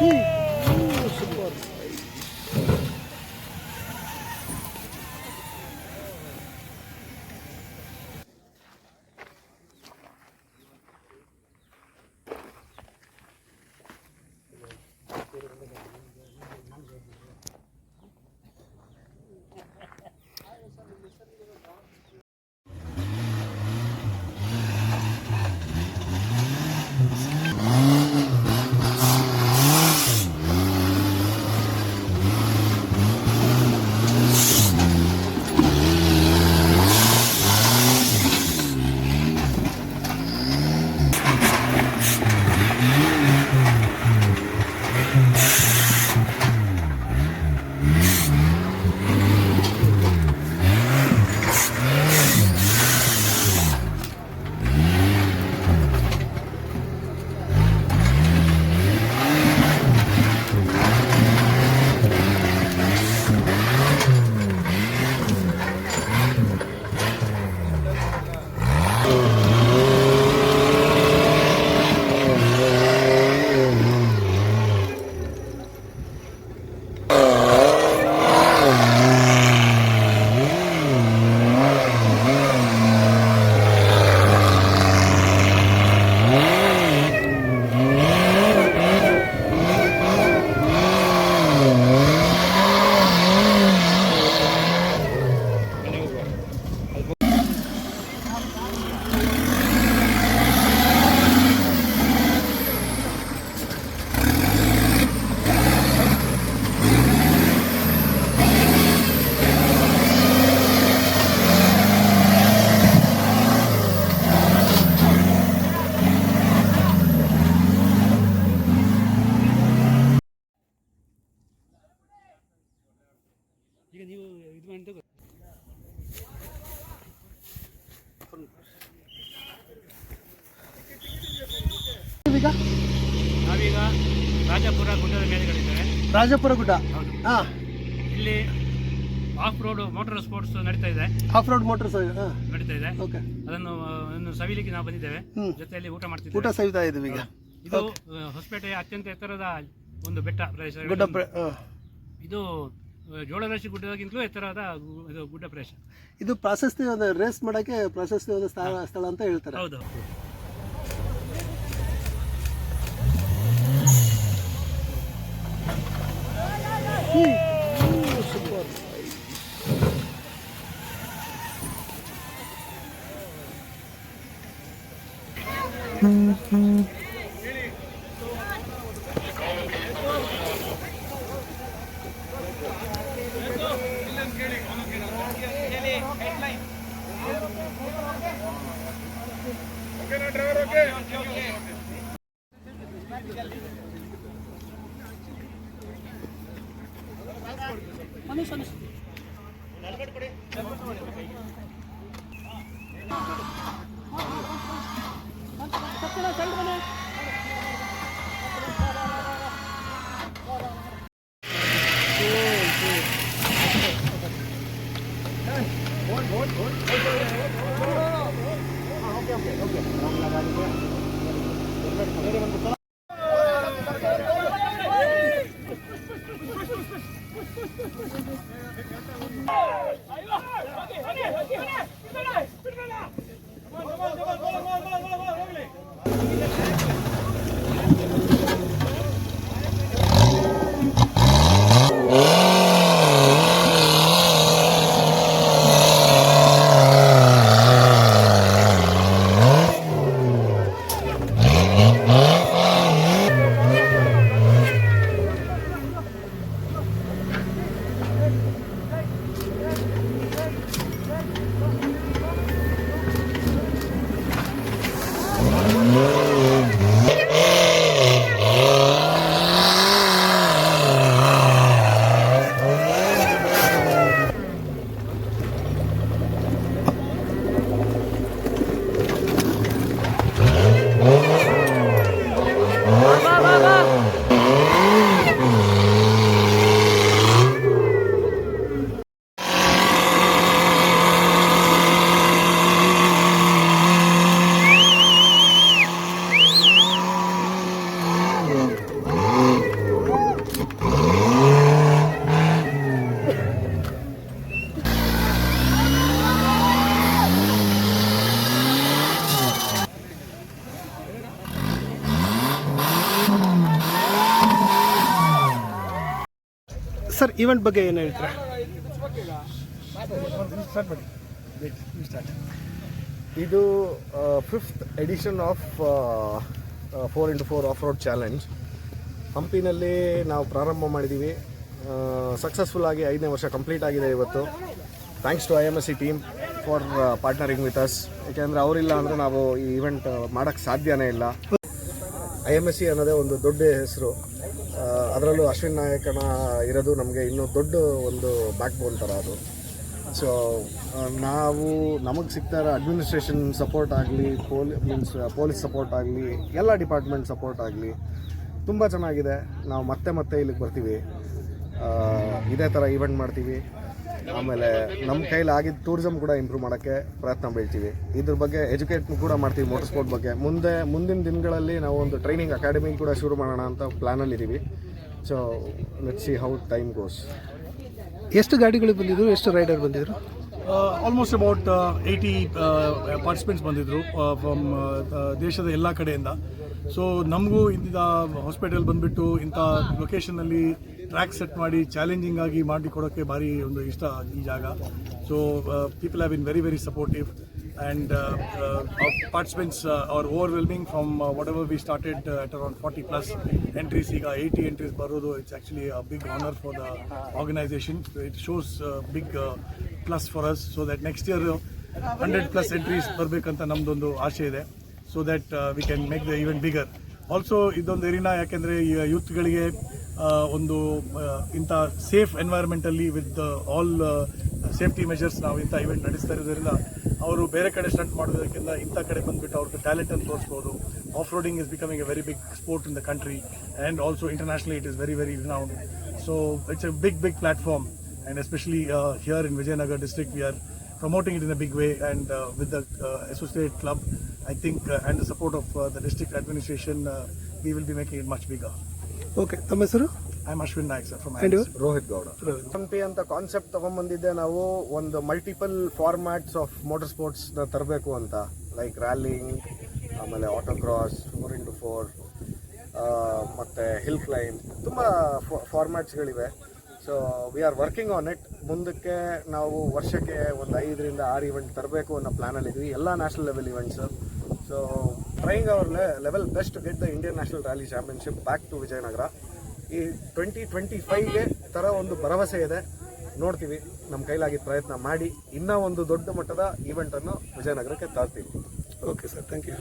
Super. ಈಗ ನೀವು ಇದು ಮಾಡಿದ ನಾವೀಗ ರಾಜಪುರ ಗುಡ್ಡದ ಮೇಲೆಗಳಿದ್ದೇವೆ. ರಾಜಪುರ ಗುಡ್ಡ. ಹಾಂ, ಇಲ್ಲಿ ಆಫ್ ರೋಡ್ ಮೋಟಾರ್ ಸ್ಪೋರ್ಟ್ಸ್ ನಡೀತಾ ಇದೆ. ಆಫ್ ರೋಡ್ ಮೋಟರ್ಸ್ ನಡೀತಾ ಇದೆ. ಓಕೆ. ಅದನ್ನು ಸವಿಲಿಕ್ಕೆ ನಾವು ಬಂದಿದ್ದೇವೆ. ಜೊತೆಯಲ್ಲಿ ಊಟ ಮಾಡ್ತಿದ್ದೇವೆ. ಊಟ ಸವಿತಾ ಇದ್ದೀವಿ ಈಗ. ಇದು ಹೊಸಪೇಟೆಯ ಅತ್ಯಂತ ಎತ್ತರದ ಒಂದು ಬೆಟ್ಟ ಪ್ರದೇಶ. ಇದು ಜೋಳರಾಶಿ ಗುಡ್ಡದಾಗಿಂತಲೂ ಎತ್ತರದ ಇದು ಗುಡ್ಡ ಪ್ರದೇಶ. ಇದು ಪ್ರಾಶಸ್ತ್ಯ ರೇಸ್ ಮಾಡೋಕ್ಕೆ ಪ್ರಾಶಸ್ತ್ಯವಾದ ಸ್ಥಳ ಅಂತ ಹೇಳ್ತಾರೆ. ಹೌದು. ಸೂಪರ್. ಸರ್ ಈವೆಂಟ್ ಬಗ್ಗೆ ಏನು ಹೇಳ್ತೀರಾ? ಇದು 5th edition of 4x4 off road challenge. ಹಂಪಿನಲ್ಲಿ ನಾವು ಪ್ರಾರಂಭ ಮಾಡಿದ್ದೀವಿ. ಸಕ್ಸಸ್ಫುಲ್ ಆಗಿ 5ನೇ ವರ್ಷ ಕಂಪ್ಲೀಟ್ ಆಗಿದೆ ಇವತ್ತು. Thanks to IMSC team for partnering with us. ಯಾಕೆಂದರೆ ಅವರಿಲ್ಲ ಅಂದರೆ ನಾವು ಈ ಇವೆಂಟ್ ಮಾಡೋಕ್ಕೆ ಸಾಧ್ಯನೇ ಇಲ್ಲ. IMSC ಅನ್ನೋದೇ ಒಂದು ದೊಡ್ಡ ಹೆಸರು. ಅದರಲ್ಲೂ ಅಶ್ವಿನ್ ನಾಯಕನ ಇರೋದು ನಮಗೆ ಇನ್ನೂ ದೊಡ್ಡ ಒಂದು ಬ್ಯಾಕ್ ಬೋನ್ ಥರ ಅದು. ಸೊ ನಾವು ನಮಗೆ ಸಿಗ್ತಾ ಇರೋ ಅಡ್ಮಿನಿಸ್ಟ್ರೇಷನ್ ಸಪೋರ್ಟ್ ಆಗಲಿ, ಪೊಲೀಸ್ ಸಪೋರ್ಟ್ ಆಗಲಿ, ಎಲ್ಲ ಡಿಪಾರ್ಟ್ಮೆಂಟ್ ಸಪೋರ್ಟ್ ಆಗಲಿ ತುಂಬ ಚೆನ್ನಾಗಿದೆ. ನಾವು ಮತ್ತೆ ಇಲ್ಲಿಗೆ ಬರ್ತೀವಿ, ಇದೇ ಥರ ಈವೆಂಟ್ ಮಾಡ್ತೀವಿ. ಆಮೇಲೆ ನಮ್ಮ ಕೈಲಿ ಆಗಿದ್ದ ಟೂರಿಸಮ್ ಕೂಡ ಇಂಪ್ರೂವ್ ಮಾಡೋಕ್ಕೆ ಪ್ರಯತ್ನ ಬೀಳ್ತೀವಿ. ಇದ್ರ ಬಗ್ಗೆ ಎಜುಕೇಟ್ ಕೂಡ ಮಾಡ್ತೀವಿ ಮೋಟರ್ ಸ್ಪೋರ್ಟ್ ಬಗ್ಗೆ. ಮುಂದಿನ ದಿನಗಳಲ್ಲಿ ನಾವು ಒಂದು ಟ್ರೈನಿಂಗ್ ಅಕಾಡೆಮಿ ಕೂಡ ಶುರು ಮಾಡೋಣ ಅಂತ ಪ್ಲ್ಯಾನಲ್ಲಿದ್ದೀವಿ. So let's see how time goes. ಎಷ್ಟು ಗಾಡಿಗಳು ಬಂದಿದ್ರು, ಎಷ್ಟು ರೈಡರ್ ಬಂದಿದ್ರು? ಆಲ್ಮೋಸ್ಟ್ ಅಬೌಟ್ 80 ಪಾರ್ಟಿಸಿಪೆಂಟ್ಸ್ ಬಂದಿದ್ದರು ಫ್ರಮ್ ದೇಶದ ಎಲ್ಲ ಕಡೆಯಿಂದ. ಸೊ ನಮಗೂ ಇಂಥ ಹಾಸ್ಪಿಟಲ್ ಬಂದುಬಿಟ್ಟು ಇಂಥ ಲೊಕೇಶನಲ್ಲಿ ಟ್ರ್ಯಾಕ್ ಸೆಟ್ ಮಾಡಿ ಚಾಲೆಂಜಿಂಗ್ ಆಗಿ ಮಾಡಿ ಕೊಡೋಕ್ಕೆ ಭಾರಿ ಒಂದು ಇಷ್ಟ ಈ ಜಾಗ. So people have been very supportive and participants are overwhelming from whatever we started at around 40+ entries. ಈಗ 80 ಎಂಟ್ರೀಸ್ ಬರೋದು it's actually a big honour for the organisation. It shows big plus for us. So that next year 100+ entries ಬರಬೇಕಂತ ನಮ್ಮದೊಂದು ಆಸೆ ಇದೆ. So that we can make the event bigger. Also ಇದೊಂದು arena, ಯಾಕೆಂದರೆ ಈ ಯೂತ್ಗಳಿಗೆ ಒಂದು ಇಂಥ ಸೇಫ್ ಎನ್ವೈರ್ಮೆಂಟಲ್ಲಿ ವಿತ್ ಆಲ್ ಸೇಫ್ಟಿ ಮೆಷರ್ಸ್ ನಾವು ಇಂಥ ಇವೆಂಟ್ ನಡೆಸ್ತಾ ಇರೋದ್ರಿಂದ ಅವರು ಬೇರೆ ಕಡೆ ಸ್ಟಂಟ್ ಮಾಡೋದಕ್ಕಿಂತ ಇಂಥ ಕಡೆ ಬಂದುಬಿಟ್ಟು ಅವ್ರದ್ದು ಟ್ಯಾಲೆಂಟನ್ನು ತೋರಿಸ್ಬೋದು. Off roading is becoming a very big sport in the country and also internationally it is very renowned. So it's a big platform and especially here in Vijayanagar district we are promoting it in a big way, and with the associate club, I think, and the support of the district administration, we will be making it much bigger. Okay, ತಮ್ಮ ಹೆಸರು? I am Ashwin Naik, sir, from And you? Rohit Gowda. Hampi ಅಂತ concept ತೊಗೊಂಬಂದಿದ್ದೆ ನಾವು. ಒಂದು multiple formats of motor ಸ್ಪೋರ್ಟ್ಸ್ನ ತರಬೇಕು ಅಂತ, like rallying, ಆಮೇಲೆ ಆಟೋಕ್ರಾಸ್, 4x4, ಮತ್ತು hill climb, ತುಂಬ ಫಾರ್ಮ್ಯಾಟ್ಸ್ಗಳಿವೆ. So we are working on it. ಮುಂದಕ್ಕೆ ನಾವು ವರ್ಷಕ್ಕೆ ಒಂದು 5ರಿಂದ 6 ಇವೆಂಟ್ ತರಬೇಕು ಅನ್ನೋ ಪ್ಲ್ಯಾನಲ್ಲಿದ್ವಿ, ಎಲ್ಲ national level events. So trying our level best to get the Indian national rally championship back to Vijayanagara. ಈ 2025ಗೆ ಥರ ಒಂದು ಭರವಸೆ ಇದೆ. ನೋಡ್ತೀವಿ, ನಮ್ಮ ಕೈಲಾಗಿದ್ದ ಪ್ರಯತ್ನ ಮಾಡಿ ಇನ್ನೂ ಒಂದು ದೊಡ್ಡ ಮಟ್ಟದ ಈವೆಂಟನ್ನು ವಿಜಯನಗರಕ್ಕೆ ತರ್ತೀವಿ. Okay sir, thank you.